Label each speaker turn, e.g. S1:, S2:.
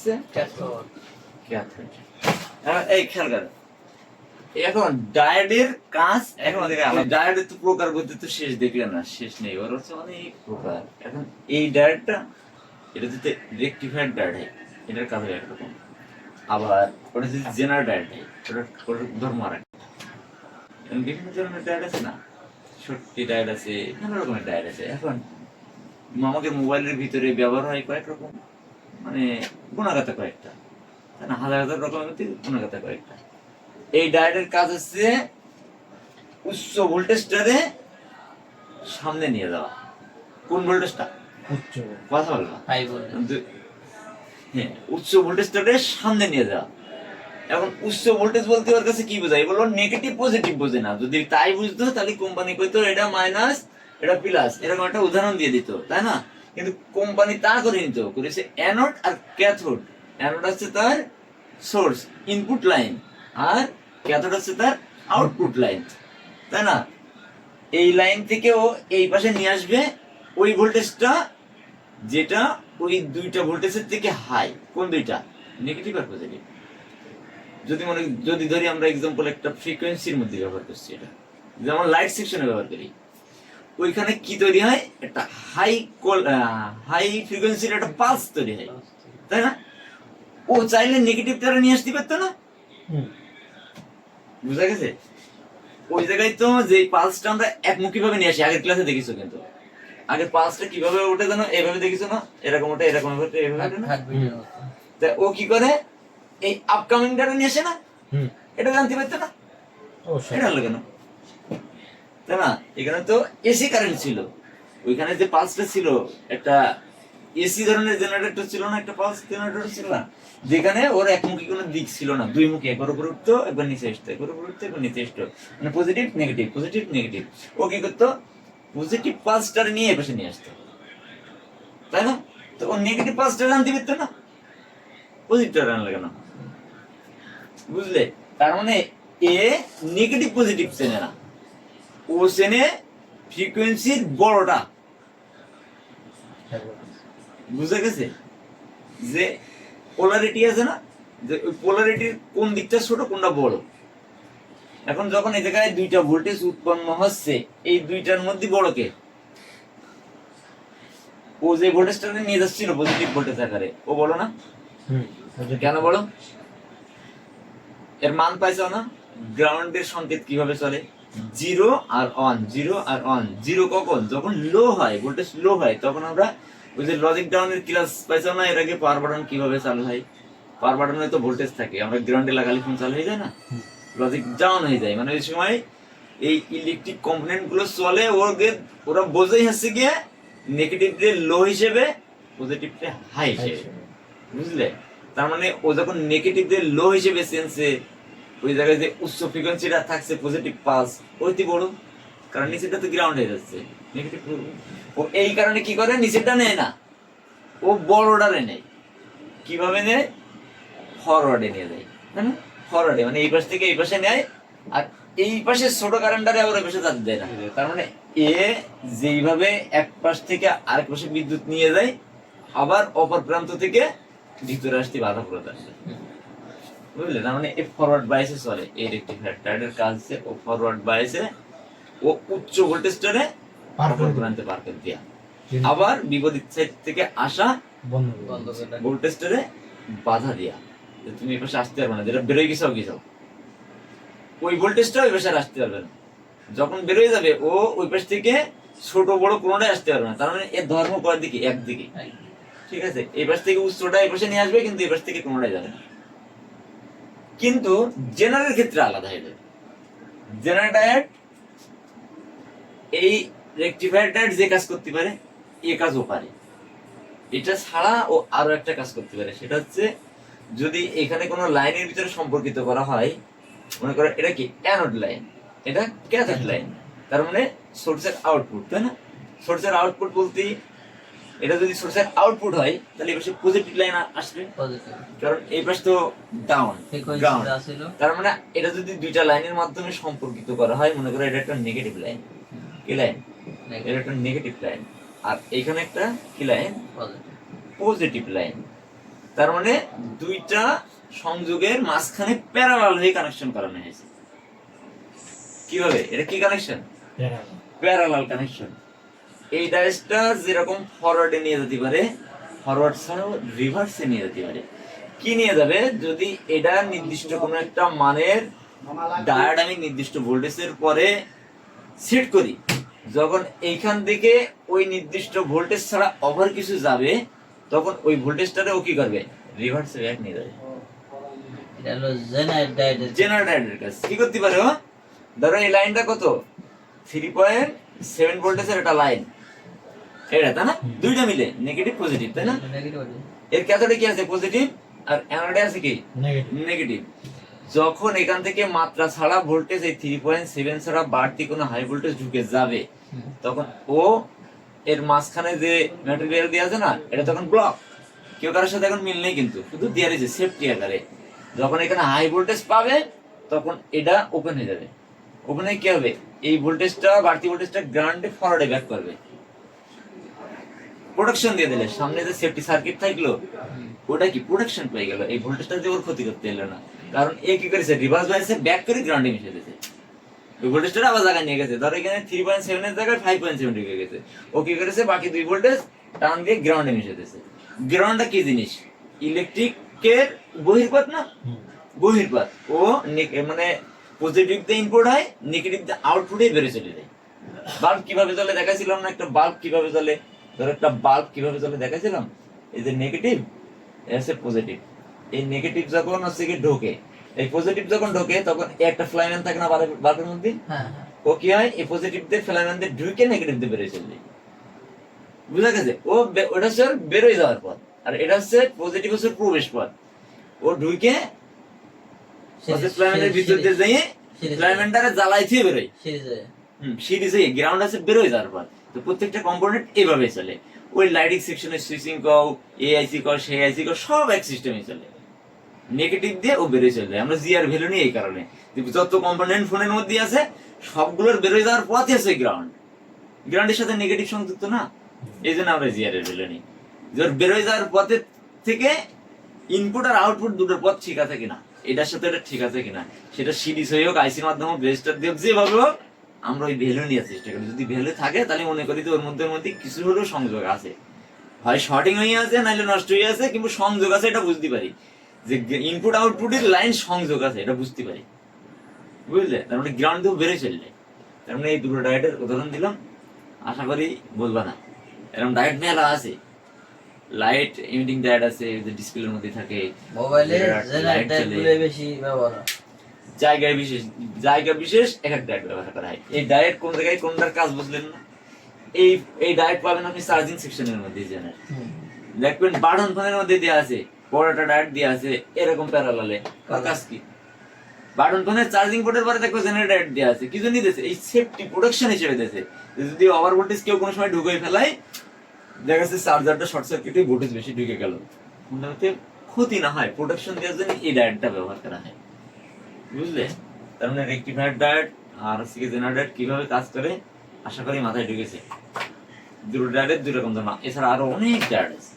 S1: হচ্ছে ক্যাথোড। এই খেয়াল করেন, এখন ডায়োডের কাজ এখন ডায়োডের তো প্রকার বলতে তো শেষ দেখলেন না, শেষ নেই, ওর হচ্ছে অনেক প্রকার। এখন এই ডায়োডটা এটা যদি রেকটিফায়ার ডায়োড হয় এটার কাজ একরকম, আবার ওটা যদি জেনারেল ডায়োড হয় ওটার ধর্ম আর একটা। বিভিন্ন ধরনের ডায়োড আছে না, সত্যি ডায়োড আছে, নানা রকমের ডায়োড আছে। এখন আমাদের মোবাইলের ভিতরে ব্যবহার হয় কয়েক রকম, মানে গুণাগাতা কয়েকটা, তাই না, হাজার হাজার রকমের মধ্যে গুণাগাতা কয়েকটা। এই ডায়োডের কাজ হচ্ছে উচ্চ ভোল্টেজটারে সামনে নিয়ে যাওয়া। কোন ভোল্টেজটা? উচ্চ। কথা বলবো, হাই ভোল্টেজ। হ্যাঁ, উচ্চ ভোল্টেজটারে সামনে নিয়ে যাওয়া। এখন উচ্চ ভোল্টেজ বলতে ওর কাছে কি বোঝায়? বললো নেগেটিভ পজিটিভ বোঝে না। যদি তাই বুঝতো তাহলে কোম্পানি কইতো এটা মাইনাস এটা প্লাস, এরকম একটা উদাহরণ দিয়ে দিত, তাই না? কিন্তু কোম্পানি তা করে নিত, করেছে অ্যানোড আর ক্যাথোড। অ্যানোড হচ্ছে তার সোর্স ইনপুট লাইন, আর ক্যাথোড হচ্ছে তার আউটপুট লাইন, তাই না? এই লাইন থেকে ও এই পাশে নিয়ে আসবে ওই ভোল্টেজটা যেটা ওই দুইটা ভোল্টেজের থেকে হাই। কোন দুইটা? নেগেটিভ আর পজিটিভ। যদি ধরি আমরা এক্সাম্পল একটা ফ্রিকোয়েন্সির মধ্যে ব্যবহার করছি, এটা যেমন লাইট সেকশনে ব্যবহার করি, ওইখানে কি তৈরি হয়? একটা হাই ফ্রিকোয়েন্সির একটা পালস তৈরি হয়, তাই না? ও চাইলে নেগেটিভ তারা নিয়ে আসতে পারতো না? বুঝা গেছে? ওই জায়গায় তো যে পালসটা আমরা একমুখী ভাবে নিয়ে আসি, আগের ক্লাসে দেখিছো, কিন্তু আগের পালসটা কিভাবে ওঠে জানো? এভাবে দেখিছো না? এরকম ওঠে, এরকম ওঠে, এভাবে না? ও কি করে? এই আপকামিং ডাটা নিয়ে আসে না? এটা জানতে পারতো না? এটা হলো কেন? তাই না? এখানে তো এসি কারেন্ট ছিল, ওইখানে যে পালসটা ছিল একটা এসি ধরনের জেনারেটর ছিল না, একটা পালস জেনারেটর ছিল না, যেখানে ওর একমুখী কোনো দিক ছিল না, দুই মুখী, একবার উপরে উঠতো একবার নিচে আসতো, একবার উপরে উঠতো একবার নিচে আসতো, মানে পজিটিভ নেগেটিভ পজিটিভ নেগেটিভ। ও কি করতো? পজিটিভ পালসটা নিয়ে এপাশে নিয়ে আসতো, তাই না? তো ও নেগেটিভ পালসটা জানতে পারতো না, পজিটিভটা জানলে কেন? বুঝলে? তার মানে এ নেগেটিভ পজিটিভ চেনে না, ও চেনে ফ্রিকোয়েন্সির বড়টা। বুঝে গেছে? যে পোলারিটি আছে না, যে ওই পোলারিটির কোন দিকটা ছোট কোনটা বড়। এখন যখন এই জায়গায় দুইটা ভোল্টেজ উৎপন্ন হচ্ছে, এই দুইটার মধ্যে বড় কে? ও যে ভোল্টেজটা নিয়ে যাচ্ছিল পজিটিভ ভোল্টেজ আকারে, ও বলো না? কেন বলো? এর মান পাইছো না? গ্রাউন্ডের সংকেত কিভাবে চলে? জিরো আর অন, জিরো আর অন। জিরো কখন? যখন লো হয়, ভোল্টেজ লো হয়, তখন আমরা ওই যে লজিক ডাউনের ক্লাস পাইছো না এর আগে? পাওয়ার বাটন কিভাবে চালু হয়? পাওয়ার বাটনে তো ভোল্টেজ থাকে, আমরা গ্রাউন্ডে লাগালে ফোন চালু হয়ে যায় না, লজিক ডাউন হয়ে যায়। মানে ওই সময় এই ইলেকট্রিক কম্পোনেন্ট গুলো চলে, ওরা বোঝাই হচ্ছে গিয়ে নেগেটিভ রে লো হিসেবে, পজিটিভ রে হাই হিসেবে। বুঝলে? তার মানে ও যখন নেগেটিভ রে লো হিসেবে সেন্সে, ওই জায়গায় যে উচ্চ ফ্রিকোয়েন্সিটা থাকছে পজিটিভ পালস ওইটি বড়, কারণ নিচেরটা তো গ্রাউন্ড হয়ে যাচ্ছে, নেগেটিভ। ও এই কারণে কি করে? নিচেরটা নেয় না, ও বড়টারে নেয়। কিভাবে নেয়? ফরওয়ার্ডে নিয়ে যায়, তাই না? ফরওয়ার্ডে মানে এই পাশ থেকে এই পাশে নেয়, আর এই পাশে ছোট কারেন্টারে আবার ওই পাশে যেতে দেয় না। তার মানে এ যেইভাবে এক পাশ থেকে আরেক পাশে বিদ্যুৎ নিয়ে যায়, আবার অপর প্রান্ত থেকে ভিতরে আসতে বাধা প্রদান করে। বুঝলে? তার মানে ফরওয়ার্ড বায়াসে চলে এই রেকটিফায়ারটার কাজ হচ্ছে, ও ফরওয়ার্ড বায়াসে ও উচ্চ ভোল্টেজটারে অপর প্রান্তে পার করে দেয়া, আবার বিপরীত সাইড থেকে আসা ভোল্টেজটারে বাধা দেয়া, যে তুমি এই পাশে আসতে পারবে না, যেটা বেরোয় গেছাও ওই ভোল্টেজটা ওই পাশে আসতে পারবে না। যখন বেরোয় যাবে ও ওই পাশ থেকে ছোট বড় কোনোটাই আসতে পারবে না। তার মানে এর ধর্ম কয়ের দিকে? একদিকে। ঠিক আছে? এই পাশ থেকে উচ্চটা এই পাশে নিয়ে আসবে, কিন্তু এই পাশ থেকে কোনোটাই যাবে না। কিন্তু জেনারেল ক্ষেত্রে আলাদা হয়ে যাবে। জেনারেটর এই রেকটিফায়ার যে কাজ করতে পারে, এ কাজও পারে। এটা ছাড়া ও আরো একটা কাজ করতে পারে, সেটা হচ্ছে যদি এখানে কোনো লাইনের ভিতরে সম্পর্কিত করা হয়, মনে করো এটা কি অ্যানোড লাইন, এটা ক্যাথোড লাইন, তার মানে সোর্সের আউটপুট, তাই না? সোর্সের আউটপুট বলতে এটা যদি সোর্সের আউটপুট হয় তাহলে এই পাশে পজিটিভ লাইন আসবে, কারণ এই পাশ তো ডাউন গ্রাউন্ড। তার মানে এটা যদি দুইটা লাইনের মাধ্যমে সম্পর্কিত করা হয়, মনে করো এটা একটা নেগেটিভ লাইন, কি লাইন? এটা একটা নেগেটিভ লাইন, আর এইখানে একটা কি লাইন? Positive line. তার মানে দুইটা সংযোগের মাঝখানে প্যারালাল হয়ে কানেকশন করানো হয়েছে। কিভাবে? এটা কি কানেকশন? Parallel connection. এই ডায়োডটা যেরকম ফরওয়ার্ডে নিয়ে যেতে পারে, ফরওয়ার্ড ছাড়াও রিভার্সে নিয়ে যেতে পারে। কি নিয়ে যাবে? যদি এটা নির্দিষ্ট কোনো একটা মানের ডায়োড আমি নির্দিষ্ট ভোল্টেজের পরে সেট করি, যখন এইখান থেকে ওই নির্দিষ্ট ভোল্টেজ ছাড়া ওভার কিছু যাবে, তখন ওই ভোল্টেজটারে ও কি করবে? রিভার্সে ব্যাক নিয়ে যাবে।
S2: এটা হলো জেনারেটরের
S1: কাজ। কি করতে পারে ও? ধরো এই লাইনটা কত? 3.7 ভোল্টেজের একটা লাইন, এটা তাই না? দুইটা মিলে নেগেটিভ পজিটিভ, তাই না? এর ক্যাথোডে কি আছে? পজিটিভ, আর অ্যানোডে আছে কি? নেগেটিভ। যখন এখান থেকে মাত্রা ছাড়া ভোল্টেজ এই 3.7 ছাড়া বাড়তি কোনো হাই ভোল্টেজ ঢুকে যাবে, তখন ও এর মাঝখানে যে ম্যাটেরিয়াল দিয়ে আছে না, এটা তখন ব্লক। কেউ কারোর সাথে এখন মিল নেই, কিন্তু শুধু দিয়ে রয়েছে সেফটি আকারে। যখন এখানে হাই ভোল্টেজ পাবে, তখন এটা ওপেন হয়ে যাবে। ওপেন হয়ে কি হবে? এই ভোল্টেজটা, বাড়তি ভোল্টেজটা গ্রাউন্ডে ফরওয়ার্ডে ব্যাক করবে। প্রোটেকশন দিয়ে দিলে সামনে যে সেফটি সার্কিট থাকলো, ওটা কি প্রোটেকশন পেয়ে গেল, এই ভোল্টেজটা দিয়ে ওর ক্ষতি করতে এলো না। কারণ এ কি করেছে? রিভার্স বাইসে ব্যাক করে গ্রাউন্ডে মিশে দিয়েছে। ওই ভোল্টেজটা আবার জায়গায় নিয়ে গেছে। ধরো এখানে 3.7 এর জায়গায় 5.7 ঢুকে গেছে। ও কি করেছে? বাকি দুই ভোল্টেজ টান দিয়ে গ্রাউন্ডে মিশে দিয়েছে। গ্রাউন্ডটা কি জিনিস? ইলেকট্রিকের বহির্পথ না? বহির্পথ। ও মানে পজিটিভ দিয়ে ইনপুট হয়, নেগেটিভ দিয়ে আউটপুটে বেরিয়ে চলে যায়। বাল্ব কিভাবে জ্বলে দেখাইছিলাম না? একটা বাল্ব কিভাবে জ্বলে, ধরো একটা বাল্ব কিভাবে জ্বলে দেখাইছিলাম। এই যে নেগেটিভ, এসে পজিটিভ। এই নেগেটিভ যখন হচ্ছে কি ঢোকে, এই পজিটিভ যখন ঢোকে, তখন একটা ফ্লাইম্যান থাকে না বাল্বের মধ্যে? ও কি হয়? এই পজিটিভ দিয়ে ফ্লাইম্যান দিয়ে ঢুকে নেগেটিভ দিয়ে বেরিয়ে চলে যায়। বুঝা গেছে? ও ওটা হচ্ছে বেরোয় যাওয়ার পথ, আর এটা হচ্ছে পজিটিভ হচ্ছে প্রবেশ পথ। ও ঢুকে ফ্লাইম্যানের ভিতর দিয়ে যাইয়ে ফ্লাইম্যানটারে জ্বালাইতে বেরোয়। সিরিজ হয়ে গ্রাউন্ড আছে বেরোয় যাওয়ার পর। তো প্রত্যেকটা কম্পোনেন্ট এইভাবে চলে। ওই লাইটিং সেকশনের সুইচিং কও, এআইসি কও, সেই আইসি কও, সব এক সিস্টেমে চলে। নেগেটিভ দিয়ে ও বেরোয় চলে যায়। আমরা জিআর ভ্যালু নিই এই কারণে, যত কম্পোনেন্ট ফোনের মধ্যে আছে সবগুলোর বেরোয় যাওয়ার পথই আছে গ্রাউন্ড। গ্রাউন্ডের সাথে নেগেটিভ সংযুক্ত না, এই জন্য আমরা জিআর এর ভ্যালু নিই। বেরোয় যাওয়ার পথের থেকে ইনপুট আর আউটপুট দুটোর পথ ঠিক আছে কিনা, এটার সাথে এটা ঠিক আছে কিনা, সেটা সিরিজ হয়ে হোক, আইসির মাধ্যমে হোক, রেজিস্টার দিয়ে হোক, যেভাবে হোক আমরা ওই ভ্যালু নিয়ে চেষ্টা করি। যদি ভ্যালু থাকে তাহলে মনে করি যে ওর মধ্যে কিছু হলেও সংযোগ আছে, হয় শর্টিং হয়ে আছে, নাইলে নষ্ট হয়ে আছে, কিন্তু সংযোগ আছে এটা বুঝতে পারি। যে ইনপুট আউটপুটের লাইন সংযোগ আছে এটা বুঝতে পারি, বুঝলে? তার মানে গ্রাউন্ড দিয়ে বেড়ে চললে, তার মানে এই দুটো ডায়েটের উদাহরণ দিলাম, আশা করি বলবা না। এরকম ডায়েট মেলা আছে, লাইট ইমিটিং ডায়েট আছে, যে ডিসপ্লের মধ্যে থাকে।
S2: মোবাইলে ডায়েটগুলো বেশি ব্যবহার হয়, জায়গা বিশেষ এক এক ডায়েট ব্যবহার করা হয়। এই ডায়েট কোন জায়গায় কোনটার কাজ বুঝলেন না? এই ডায়েট পাবেন আপনি চার্জিং সেকশনের মধ্যে। দেখবেন বাটন ফোনের মধ্যে দেওয়া আছে, বড়টা ডায়েট দেওয়া আছে এরকম প্যারালালে। কাজ কি? বাটন ফোনের চার্জিং পোর্টের পরে দেখো জেনারেটর ডায়েট দেওয়া আছে। কি জন্য দিয়েছে? এই সেফটি প্রোটেকশন হিসেবে দিয়েছে। যদি ওভার ভোল্টেজ কেউ কোনো সময় ঢুকে ফেলায়, দেখা যাচ্ছে চার্জারটা শর্ট সার্কিটে ভোল্টেজ বেশি ঢুকে গেল, মোটামুটি ক্ষতি না হয়, প্রোটেকশন দেওয়ার জন্য এই ডায়েটটা ব্যবহার করা হয়, বুঝলে? তার মানে রেকটিফায়ার ডায়েট আর জেনারেটর ডায়েট কিভাবে কাজ করে আশা করি মাথায় ঢুকেছে। দুটো ডায়েটের দুই রকম দাম, এছাড়া আরো অনেক ডায়েট আছে।